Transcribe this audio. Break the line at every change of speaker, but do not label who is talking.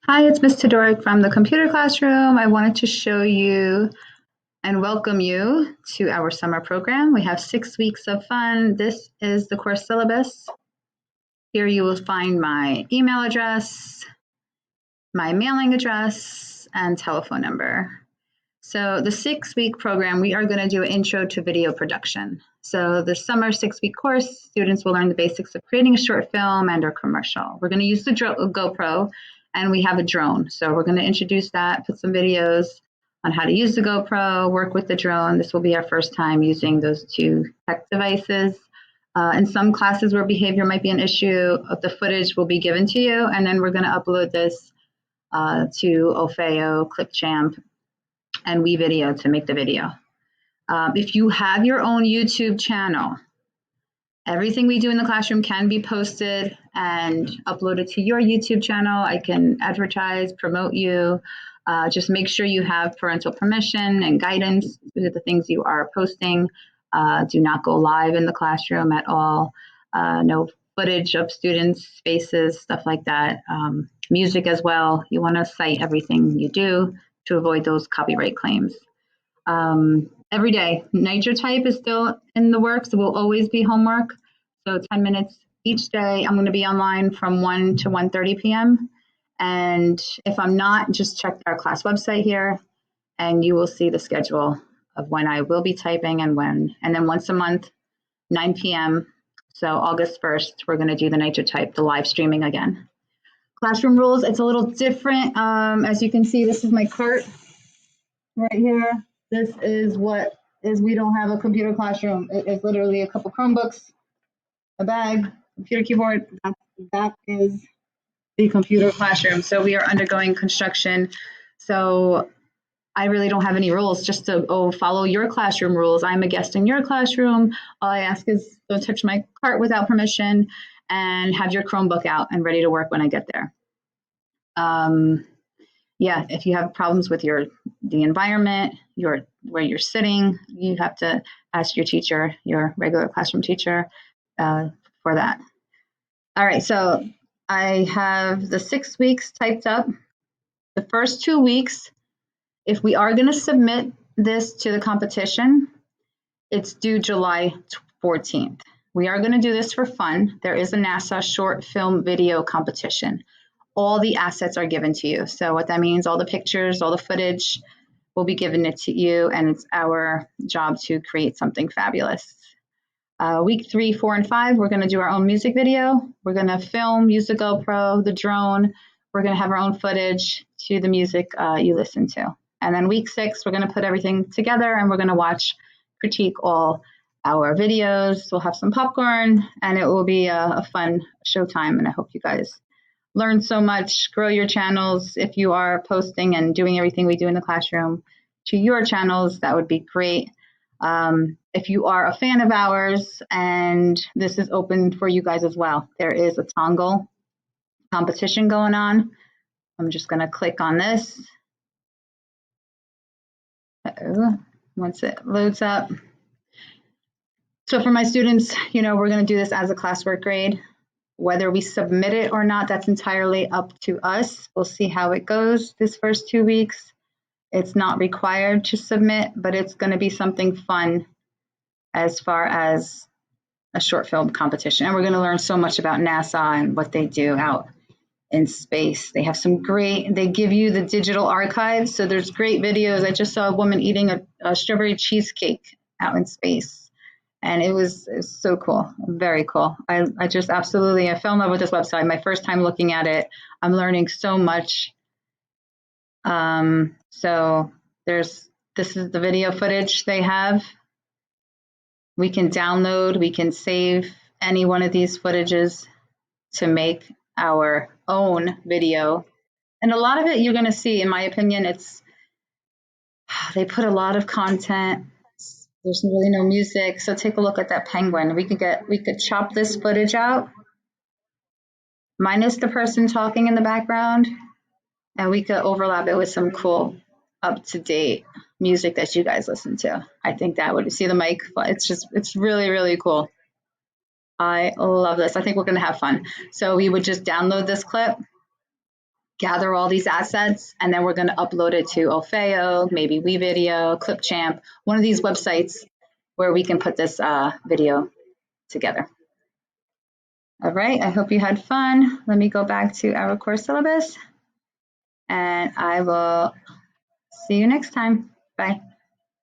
Hi, it's Miss Todoric from the Computer Classroom. I wanted to show you and welcome you to our summer program. We have 6 weeks of fun. This is the course syllabus. Here you will find my email address, my mailing address, and telephone number. So the 6-week program, we are going to do an intro to video production. So the summer 6-week course, students will learn the basics of creating a short film and or commercial. We're going to use the GoPro, and we have a drone. So we're going to introduce that, put some videos on how to use the GoPro, work with the drone. This will be our first time using those two tech devices. In some classes where behavior might be an issue, the footage will be given to you, and then we're going to upload this to Ofeo, Clipchamp, and WeVideo to make the video. If you have your own YouTube channel, everything we do in the classroom can be posted and uploaded to your YouTube channel. I can advertise, promote you. Just make sure you have parental permission and guidance to the things you are posting. Do not go live in the classroom at all. No footage of students' faces, stuff like that. Music as well. You want to cite everything you do to avoid those copyright claims. Every day, Nitrotype is still in the works. It will always be homework. So 10 minutes each day. I'm going to be online from 1 to 1:30 p.m. And if I'm not, just check our class website here, and you will see the schedule of when I will be typing and when. And then once a month, 9 p.m. So August 1st, we're going to do the Nitrotype, the live streaming again. Classroom rules, it's a little different. As you can see, this is my cart right here. This is what is, we don't have a computer classroom. It is literally a couple Chromebooks, a bag, computer keyboard. That is the computer classroom. So we are undergoing construction. So I really don't have any rules, just to follow your classroom rules. I'm a guest in your classroom. All I ask is don't touch my cart without permission and have your Chromebook out and ready to work when I get there. Yeah, if you have problems with the environment, where you're sitting, you have to ask your teacher, your regular classroom teacher, for that. All right, so I have the 6 weeks typed up. The first 2 weeks, if we are going to submit this to the competition, it's due July 14th. We are going to do this for fun. There is a NASA short film video competition. All the assets are given to you. So what that means, all the pictures, all the footage will be given to you, and it's our job to create something fabulous. Week 3, 4, and 5, we're going to do our own music video. We're going to film, use the GoPro, the drone. We're going to have our own footage to the music you listen to. And then week 6, we're going to put everything together, and we're going to watch, critique all our videos. We'll have some popcorn, and it will be a fun showtime, and I hope you guys learn so much, grow your channels. If you are posting and doing everything we do in the classroom to your channels, that would be great. If you are a fan of ours, and this is open for you guys as well, there is a Tongle competition going on. I'm just going to click on this. Once it loads up. So for my students, we're going to do this as a classwork grade. Whether we submit it or not, that's entirely up to us. We'll see how it goes this first 2 weeks. It's not required to submit, but it's going to be something fun as far as a short film competition. And we're going to learn so much about NASA and what they do out in space. They have they give you the digital archives. So there's great videos. I just saw a woman eating a strawberry cheesecake out in space. And it was so cool, very cool. I just absolutely, I fell in love with this website. My first time looking at it, I'm learning so much. So this is the video footage they have. We can download, we can save any one of these footages to make our own video. And a lot of it you're gonna see, in my opinion, they put a lot of content. There's really no music. So take a look at that penguin. We could chop this footage out, minus the person talking in the background, and we could overlap it with some cool, up-to-date music that you guys listen to. I think that would, see the mic? It's really, really cool. I love this. I think we're going to have fun. So we would just download this clip, gather all these assets, and then we're going to upload it to Orfeo, maybe WeVideo, Clipchamp, one of these websites where we can put this video together. All right, I hope you had fun. Let me go back to our course syllabus, and I will see you next time. Bye.